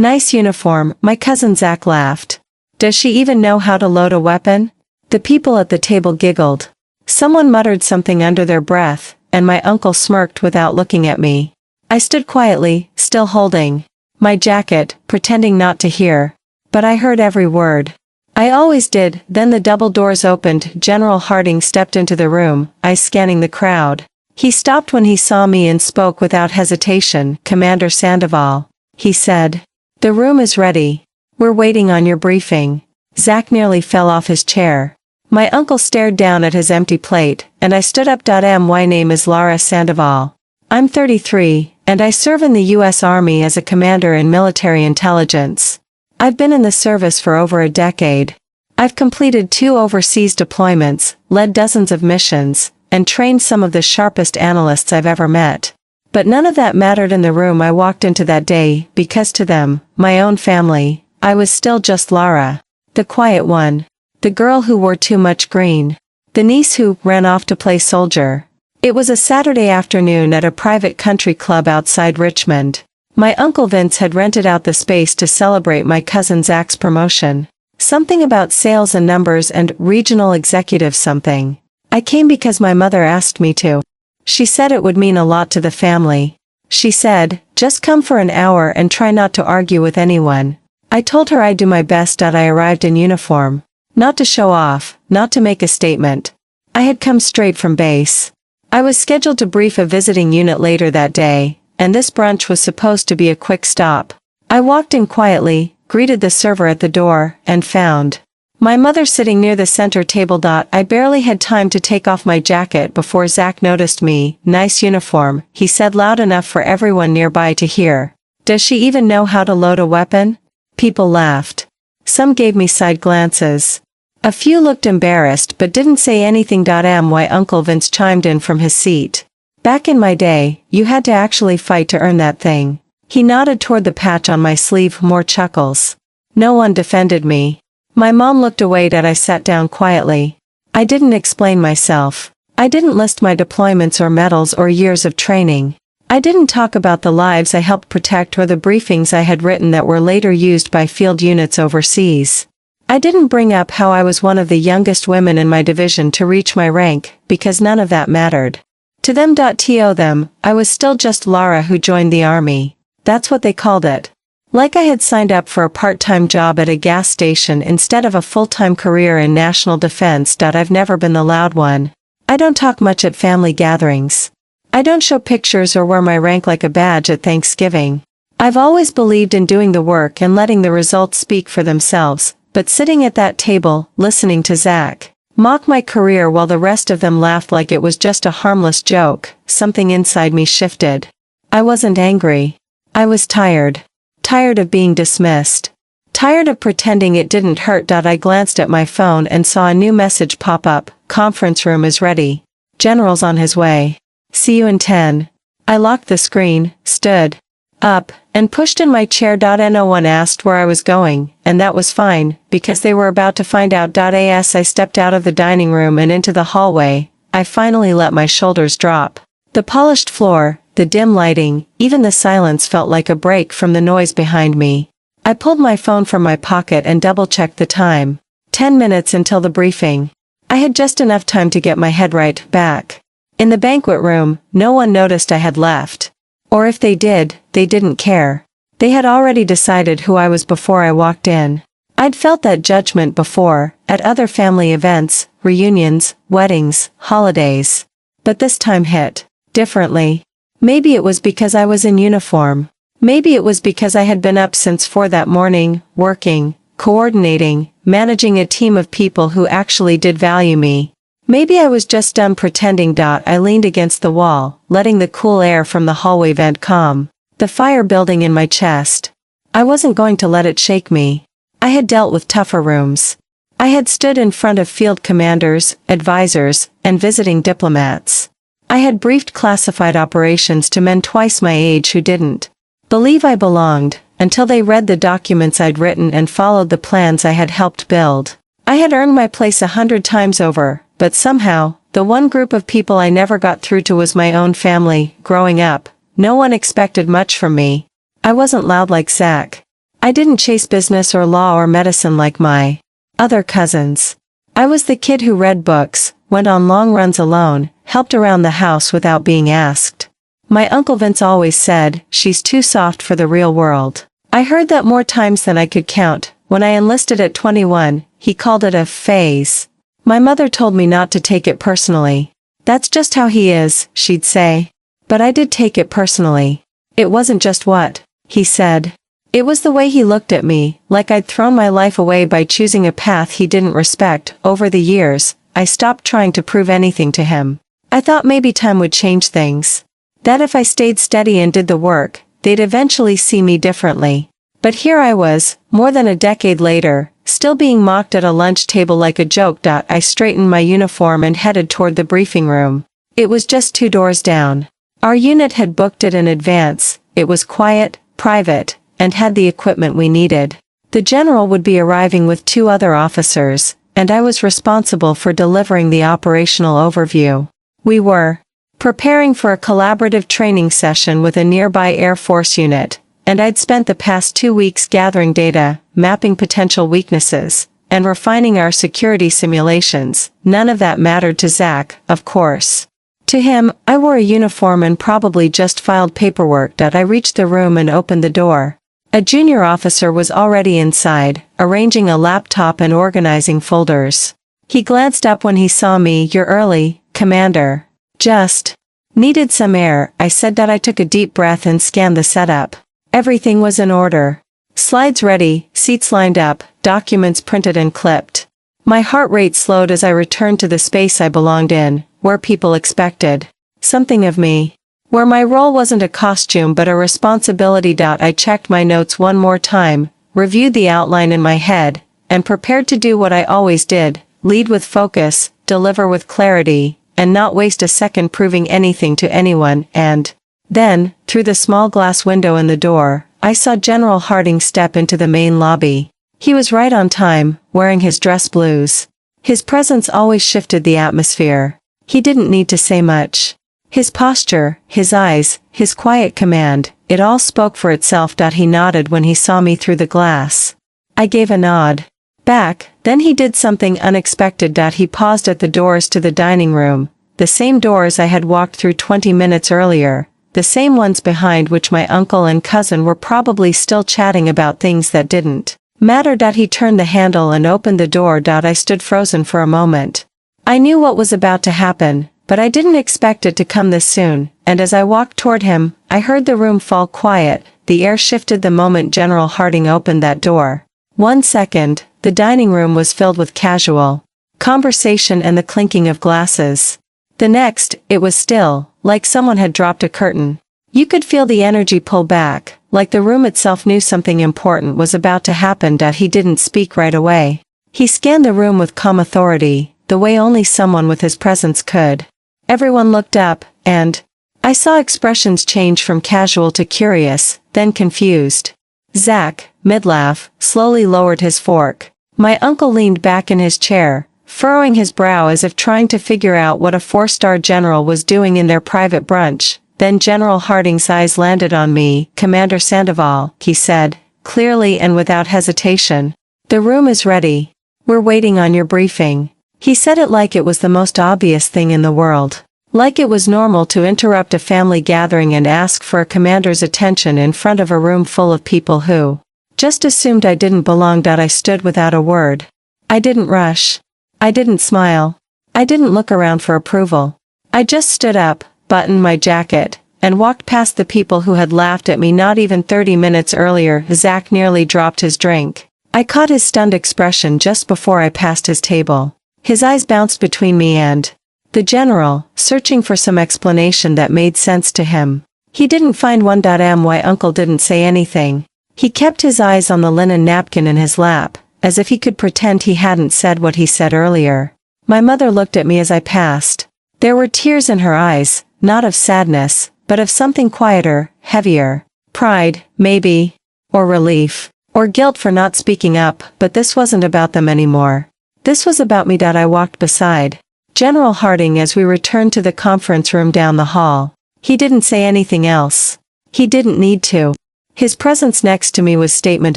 Nice uniform, my cousin Zach laughed. Does she even know how to load a weapon? The people at the table giggled. Someone muttered something under their breath, and my uncle smirked without looking at me. I stood quietly, still holding my jacket, pretending not to hear. But I heard every word. I always did. Then the double doors opened. General Harding stepped into the room, eyes scanning the crowd. He stopped when he saw me and spoke without hesitation. Commander Sandoval, he said. The room is ready. We're waiting on your briefing. Zach nearly fell off his chair. My uncle stared down at his empty plate, and I stood up. My name is Lara Sandoval. I'm 33, and I serve in the U.S. Army as a commander in military intelligence. I've been in the service for over a decade. I've completed 2 overseas deployments, led dozens of missions, and trained some of the sharpest analysts I've ever met. But none of that mattered in the room I walked into that day, because to them, my own family, I was still just Lara. The quiet one. The girl who wore too much green. The niece who ran off to play soldier. It was a Saturday afternoon at a private country club outside Richmond. My Uncle Vince had rented out the space to celebrate my cousin Zach's promotion. Something about sales and numbers and regional executive something. I came because my mother asked me to. She said it would mean a lot to the family. She said, just come for an hour and try not to argue with anyone. I told her I'd do my best. I arrived in uniform. Not to show off, not to make a statement. I had come straight from base. I was scheduled to brief a visiting unit later that day, and this brunch was supposed to be a quick stop. I walked in quietly, greeted the server at the door, and found my mother sitting near the center table. I barely had time to take off my jacket before Zach noticed me. Nice uniform, he said loud enough for everyone nearby to hear. Does she even know how to load a weapon? People laughed. Some gave me side glances. A few looked embarrassed but didn't say anything. My Uncle Vince chimed in from his seat. Back in my day, you had to actually fight to earn that thing. He nodded toward the patch on my sleeve. More chuckles. No one defended me. My mom looked away. I sat down quietly. I didn't explain myself. I didn't list my deployments or medals or years of training. I didn't talk about the lives I helped protect or the briefings I had written that were later used by field units overseas. I didn't bring up how I was one of the youngest women in my division to reach my rank, because none of that mattered. To them. I was still just Lara who joined the army. That's what they called it. Like I had signed up for a part-time job at a gas station instead of a full-time career in national defense. I've never been the loud one. I don't talk much at family gatherings. I don't show pictures or wear my rank like a badge at Thanksgiving. I've always believed in doing the work and letting the results speak for themselves, but sitting at that table, listening to Zach mock my career while the rest of them laughed like it was just a harmless joke, something inside me shifted. I wasn't angry. I was tired. Tired of being dismissed. Tired of pretending it didn't hurt. I glanced at my phone and saw a new message pop up. Conference room is ready. General's on his way. See you in 10. I locked the screen, stood up, and pushed in my chair. No one asked where I was going, and that was fine, because they were about to find out. As I stepped out of the dining room and into the hallway, I finally let my shoulders drop. The polished floor, the dim lighting, even the silence felt like a break from the noise behind me. I pulled my phone from my pocket and double-checked the time. 10 minutes until the briefing. I had just enough time to get my head right back. In the banquet room, no one noticed I had left. Or if they did, they didn't care. They had already decided who I was before I walked in. I'd felt that judgment before, at other family events, reunions, weddings, holidays. But this time hit differently. Maybe it was because I was in uniform. Maybe it was because I had been up since 4 that morning, working, coordinating, managing a team of people who actually did value me. Maybe I was just done pretending. I leaned against the wall, letting the cool air from the hallway vent calm the fire building in my chest. I wasn't going to let it shake me. I had dealt with tougher rooms. I had stood in front of field commanders, advisors, and visiting diplomats. I had briefed classified operations to men twice my age who didn't believe I belonged, until they read the documents I'd written and followed the plans I had helped build. I had earned my place 100 times over, but somehow, the one group of people I never got through to was my own family. Growing up, no one expected much from me. I wasn't loud like Zach. I didn't chase business or law or medicine like my other cousins. I was the kid who read books, went on long runs alone, helped around the house without being asked. My Uncle Vince always said, "She's too soft for the real world." I heard that more times than I could count. When I enlisted at 21, he called it a phase. My mother told me not to take it personally. "That's just how he is," she'd say. But I did take it personally. It wasn't just what he said. It was the way he looked at me, like I'd thrown my life away by choosing a path he didn't respect. Over the years, I stopped trying to prove anything to him. I thought maybe time would change things. That if I stayed steady and did the work, they'd eventually see me differently. But here I was, more than a decade later, still being mocked at a lunch table like a joke. I straightened my uniform and headed toward the briefing room. It was just 2 doors down. Our unit had booked it in advance. It was quiet, private, and had the equipment we needed. The general would be arriving with 2 other officers, and I was responsible for delivering the operational overview. We were preparing for a collaborative training session with a nearby Air Force unit, and I'd spent the past 2 weeks gathering data, mapping potential weaknesses, and refining our security simulations. None of that mattered to Zach, of course. To him, I wore a uniform and probably just filed paperwork. I reached the room and opened the door. A junior officer was already inside, arranging a laptop and organizing folders. He glanced up when he saw me. "You're early, Commander." "Just needed some air," I said. I took a deep breath and scanned the setup. Everything was in order. Slides ready, seats lined up, documents printed and clipped. My heart rate slowed as I returned to the space I belonged in, where people expected something of me. Where my role wasn't a costume but a responsibility. I checked my notes one more time, reviewed the outline in my head, and prepared to do what I always did: lead with focus, deliver with clarity, and not waste a second proving anything to anyone. And then, through the small glass window in the door, I saw General Harding step into the main lobby. He was right on time, wearing his dress blues. His presence always shifted the atmosphere. He didn't need to say much. His posture, his eyes, his quiet command, it all spoke for itself. He nodded when he saw me through the glass. I gave a nod back, then he did something unexpected. He paused at the doors to the dining room, the same doors I had walked through 20 minutes earlier, the same ones behind which my uncle and cousin were probably still chatting about things that didn't matter. He turned the handle and opened the door. I stood frozen for a moment. I knew what was about to happen, but I didn't expect it to come this soon, and as I walked toward him, I heard the room fall quiet. The air shifted the moment General Harding opened that door. 1 second, the dining room was filled with casual conversation and the clinking of glasses. The next, it was still, like someone had dropped a curtain. You could feel the energy pull back, like the room itself knew something important was about to happen. He didn't speak right away. He scanned the room with calm authority, the way only someone with his presence could. Everyone looked up, and I saw expressions change from casual to curious, then confused. Zach, mid-laugh, slowly lowered his fork. My uncle leaned back in his chair, furrowing his brow as if trying to figure out what a 4-star general was doing in their private brunch. Then General Harding's eyes landed on me. "Commander Sandoval," he said, clearly and without hesitation. "The room is ready. We're waiting on your briefing." He said it like it was the most obvious thing in the world. Like it was normal to interrupt a family gathering and ask for a commander's attention in front of a room full of people who just assumed I didn't belong. I stood without a word. I didn't rush. I didn't smile. I didn't look around for approval. I just stood up, buttoned my jacket, and walked past the people who had laughed at me not even 30 minutes earlier. Zach nearly dropped his drink. I caught his stunned expression just before I passed his table. His eyes bounced between me and the general, searching for some explanation that made sense to him. He didn't find one. My uncle didn't say anything. He kept his eyes on the linen napkin in his lap, as if he could pretend he hadn't said what he said earlier. My mother looked at me as I passed. There were tears in her eyes, not of sadness, but of something quieter, heavier. Pride, maybe. Or relief. Or guilt for not speaking up. But this wasn't about them anymore. This was about me. I walked beside General Harding as we returned to the conference room down the hall. He didn't say anything else. He didn't need to. His presence next to me was statement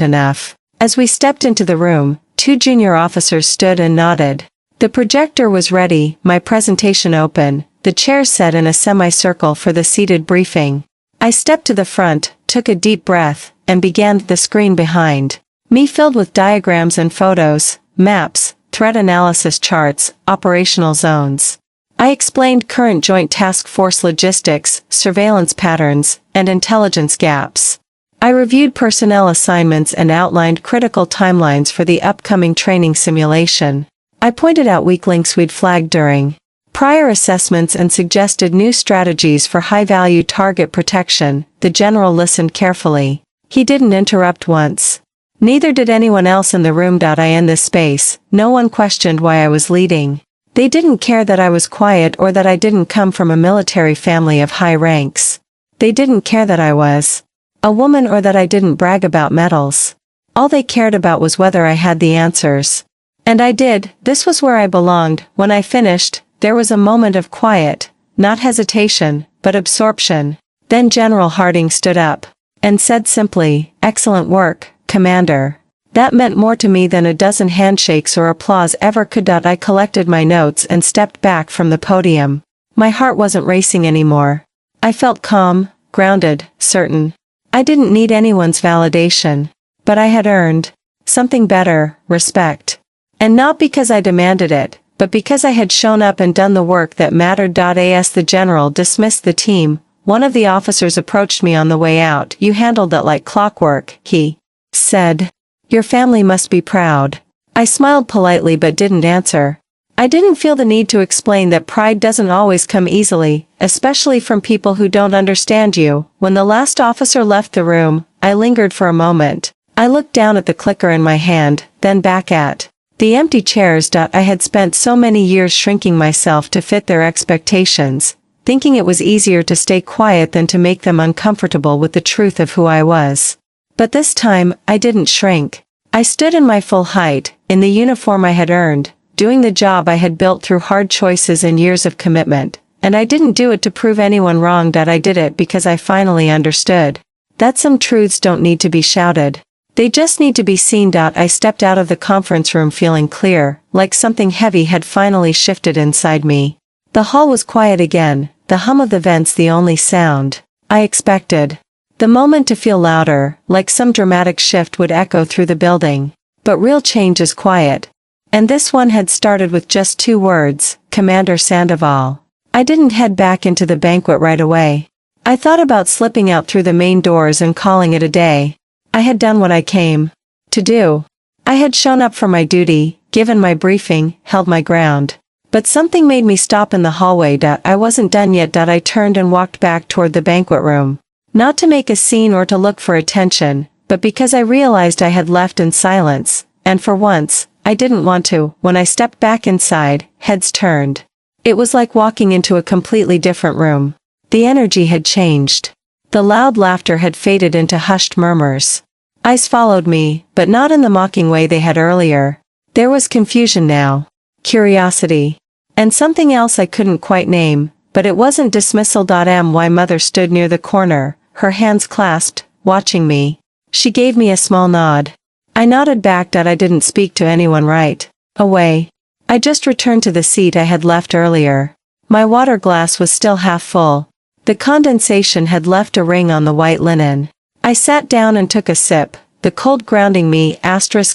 enough. As we stepped into the room, 2 junior officers stood and nodded. The projector was ready, my presentation open, the chairs set in a semicircle for the seated briefing. I stepped to the front, took a deep breath, and began the screen behind me filled with diagrams and photos, maps, threat analysis charts, operational zones. I explained current Joint Task Force logistics, surveillance patterns, and intelligence gaps. I reviewed personnel assignments and outlined critical timelines for the upcoming training simulation. I pointed out weak links we'd flagged during prior assessments and suggested new strategies for high-value target protection. The general listened carefully. He didn't interrupt once. Neither did anyone else in the room. I in this space, no one questioned why I was leading. They didn't care that I was quiet or that I didn't come from a military family of high ranks. They didn't care that I was a woman or that I didn't brag about medals. All they cared about was whether I had the answers. And I did. This was where I belonged. When I finished, there was a moment of quiet, not hesitation, but absorption. Then General Harding stood up and said simply, "Excellent work, Commander." That meant more to me than a dozen handshakes or applause ever could. I collected my notes and stepped back from the podium. My heart wasn't racing anymore. I felt calm, grounded, certain. I didn't need anyone's validation. But I had earned something better, respect. And not because I demanded it, but because I had shown up and done the work that mattered. As the general dismissed the team, one of the officers approached me on the way out. "You handled that like clockwork," he said. "Your family must be proud." I smiled politely but didn't answer. I didn't feel the need to explain that pride doesn't always come easily, especially from people who don't understand you. When the last officer left the room, I lingered for a moment. I looked down at the clicker in my hand, then back at the empty chairs. I had spent so many years shrinking myself to fit their expectations, thinking it was easier to stay quiet than to make them uncomfortable with the truth of who I was. But this time, I didn't shrink. I stood in my full height, in the uniform I had earned, doing the job I had built through hard choices and years of commitment, and I didn't do it to prove anyone wrong. I did it because I finally understood that some truths don't need to be shouted. They just need to be seen. I stepped out of the conference room feeling clear, like something heavy had finally shifted inside me. The hall was quiet again, the hum of the vents the only sound I expected. The moment to feel louder, like some dramatic shift would echo through the building. But real change is quiet. And this one had started with just 2 words, Commander Sandoval. I didn't head back into the banquet right away. I thought about slipping out through the main doors and calling it a day. I had done what I came to do. I had shown up for my duty, given my briefing, held my ground. But something made me stop in the hallway. I wasn't done yet. I turned and walked back toward the banquet room. Not to make a scene or to look for attention, but because I realized I had left in silence, and for once, I didn't want to. When I stepped back inside, heads turned. It was like walking into a completely different room. The energy had changed. The loud laughter had faded into hushed murmurs. Eyes followed me, but not in the mocking way they had earlier. There was confusion now, curiosity, and something else I couldn't quite name, but it wasn't dismissal. My mother stood near the corner, her hands clasped, watching me. She gave me a small nod. I nodded back. I didn't speak to anyone right away. I just returned to the seat I had left earlier. My water glass was still half full. The condensation had left a ring on the white linen. I sat down and took a sip, the cold grounding me.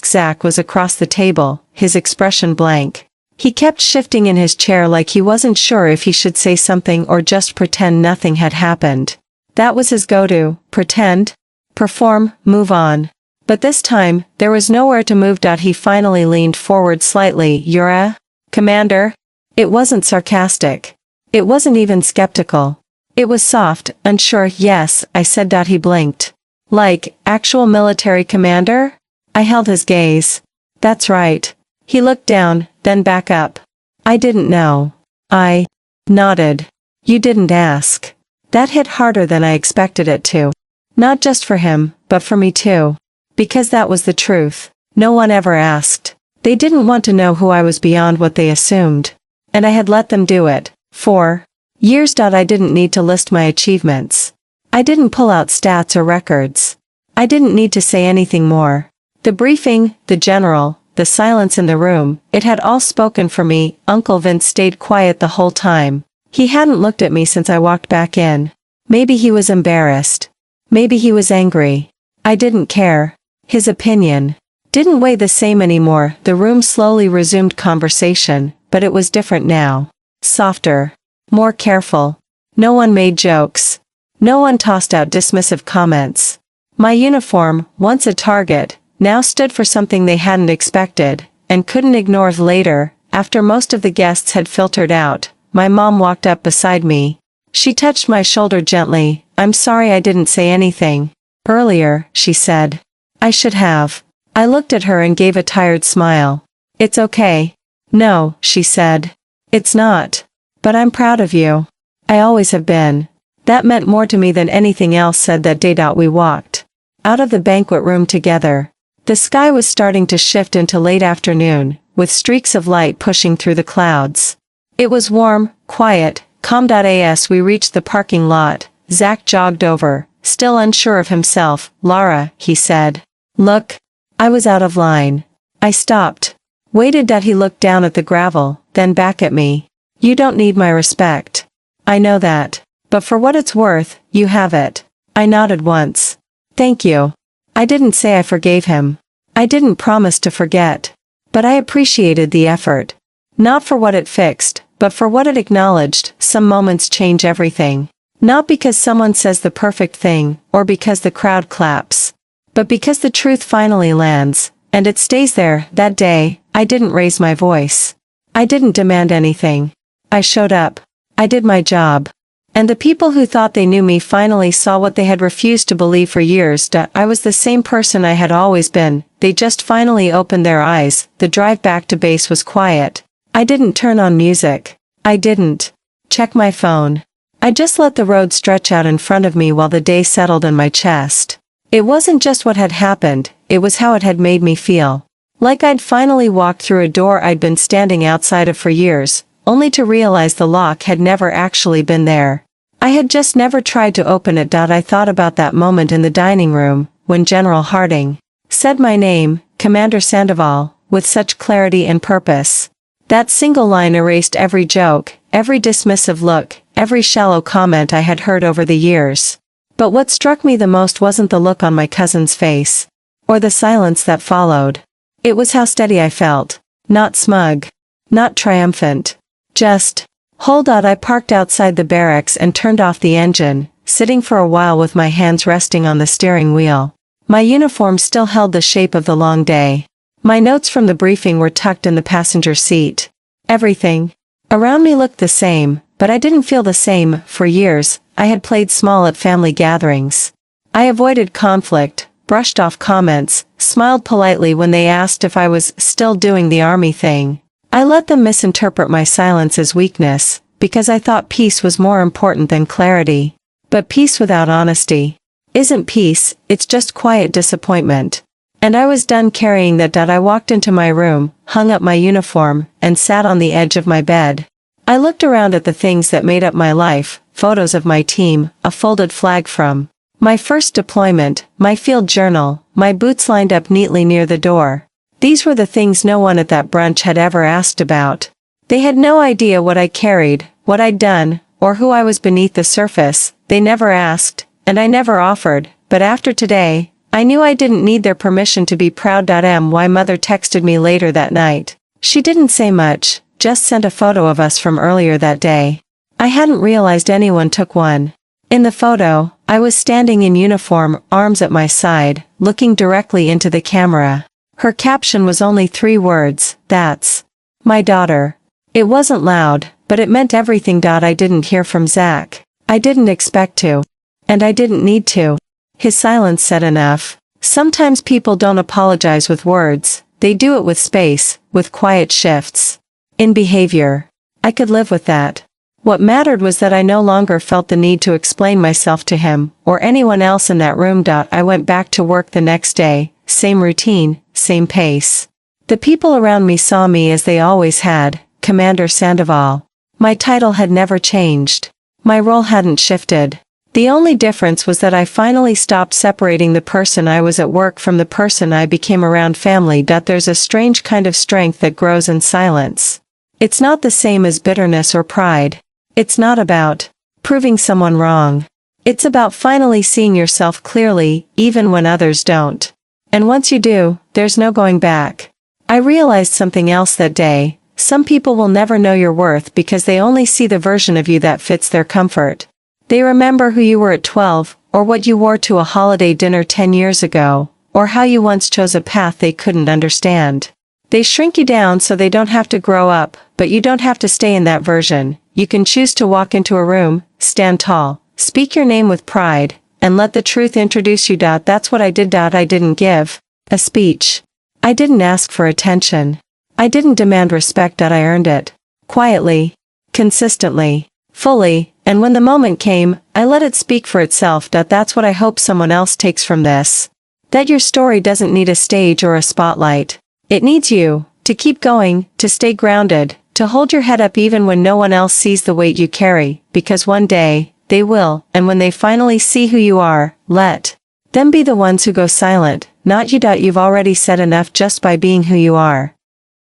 Zach was across the table, his expression blank. He kept shifting in his chair like he wasn't sure if he should say something or just pretend nothing had happened. That was his go-to, pretend, perform, move on. But this time, there was nowhere to move. He finally leaned forward slightly. "You're a commander?" It wasn't sarcastic. It wasn't even skeptical. It was soft, unsure. "Yes," I said. He blinked. "Like, actual military commander?" I held his gaze. "That's right." He looked down, then back up. "I didn't know." I nodded. "You didn't ask." That hit harder than I expected it to. Not just for him, but for me too. Because that was the truth. No one ever asked. They didn't want to know who I was beyond what they assumed. And I had let them do it. For years. I didn't need to list my achievements. I didn't pull out stats or records. I didn't need to say anything more. The briefing, the general, the silence in the room, it had all spoken for me. Uncle Vince stayed quiet the whole time. He hadn't looked at me since I walked back in. Maybe he was embarrassed. Maybe he was angry. I didn't care. His opinion didn't weigh the same anymore. The room slowly resumed conversation, but it was different now. Softer. More careful. No one made jokes. No one tossed out dismissive comments. My uniform, once a target, now stood for something they hadn't expected, and couldn't ignore. Later, after most of the guests had filtered out, my mom walked up beside me. She touched my shoulder gently. "I'm sorry I didn't say anything earlier," she said. "I should have." I looked at her and gave a tired smile. "It's okay." "No," she said. "It's not. But I'm proud of you. I always have been." That meant more to me than anything else said that day. We walked out of the banquet room together. The sky was starting to shift into late afternoon, with streaks of light pushing through the clouds. It was warm, quiet, calm. As we reached the parking lot, Zach jogged over, still unsure of himself. "Lara," he said. "Look." I was out of line. I stopped. Waited. He looked down at the gravel, then back at me. "You don't need my respect. I know that. But for what it's worth, you have it." I nodded once. "Thank you." I didn't say I forgave him. I didn't promise to forget. But I appreciated the effort. Not for what it fixed, but for what it acknowledged. Some moments change everything. Not because someone says the perfect thing, or because the crowd claps. But because the truth finally lands, and it stays there. That day, I didn't raise my voice. I didn't demand anything. I showed up. I did my job. And the people who thought they knew me finally saw what they had refused to believe for years. I was the same person I had always been. They just finally opened their eyes. The drive back to base was quiet. I didn't turn on music. I didn't check my phone. I just let the road stretch out in front of me while the day settled in my chest. It wasn't just what had happened, it was how it had made me feel. Like I'd finally walked through a door I'd been standing outside of for years, only to realize the lock had never actually been there. I had just never tried to open it. I thought about that moment in the dining room, when General Harding said my name, Commander Sandoval, with such clarity and purpose. That single line erased every joke, every dismissive look, every shallow comment I had heard over the years. But what struck me the most wasn't the look on my cousin's face, or the silence that followed. It was how steady I felt. Not smug. Not triumphant. Just, hold on. I parked outside the barracks and turned off the engine, sitting for a while with my hands resting on the steering wheel. My uniform still held the shape of the long day. My notes from the briefing were tucked in the passenger seat. Everything around me looked the same, but I didn't feel the same. For years, I had played small at family gatherings. I avoided conflict, brushed off comments, smiled politely when they asked if I was still doing the army thing. I let them misinterpret my silence as weakness, because I thought peace was more important than clarity. But peace without honesty isn't peace, it's just quiet disappointment. And I was done carrying that. I walked into my room, hung up my uniform, and sat on the edge of my bed. I looked around at the things that made up my life, photos of my team, a folded flag from my first deployment, my field journal, my boots lined up neatly near the door. These were the things no one at that brunch had ever asked about. They had no idea what I carried, what I'd done, or who I was beneath the surface. They never asked, and I never offered, but after today, I knew I didn't need their permission to be proud. My mother texted me later that night. She didn't say much, just sent a photo of us from earlier that day. I hadn't realized anyone took one. In the photo, I was standing in uniform, arms at my side, looking directly into the camera. Her caption was only 3 words, "That's my daughter." It wasn't loud, but it meant everything. I didn't hear from Zach. I didn't expect to. And I didn't need to. His silence said enough. Sometimes people don't apologize with words, they do it with space, with quiet shifts in behavior. I could live with that. What mattered was that I no longer felt the need to explain myself to him, or anyone else in that room. I went back to work the next day, same routine, same pace. The people around me saw me as they always had, Commander Sandoval. My title had never changed. My role hadn't shifted. The only difference was that I finally stopped separating the person I was at work from the person I became around family. There's a strange kind of strength that grows in silence. It's not the same as bitterness or pride. It's not about proving someone wrong. It's about finally seeing yourself clearly, even when others don't. And once you do, there's no going back. I realized something else that day. Some people will never know your worth because they only see the version of you that fits their comfort. They remember who you were at 12, or what you wore to a holiday dinner 10 years ago, or how you once chose a path they couldn't understand. They shrink you down so they don't have to grow up, but you don't have to stay in that version. You can choose to walk into a room, stand tall, speak your name with pride, and let the truth introduce you. That's what I did. I didn't give a speech. I didn't ask for attention. I didn't demand respect. I earned it. Quietly. Consistently. Fully. And when the moment came, I let it speak for itself. That's what I hope someone else takes from this. That your story doesn't need a stage or a spotlight. It needs you, to keep going, to stay grounded, to hold your head up even when no one else sees the weight you carry, because one day, they will, and when they finally see who you are, let them be the ones who go silent, not you. You've already said enough just by being who you are.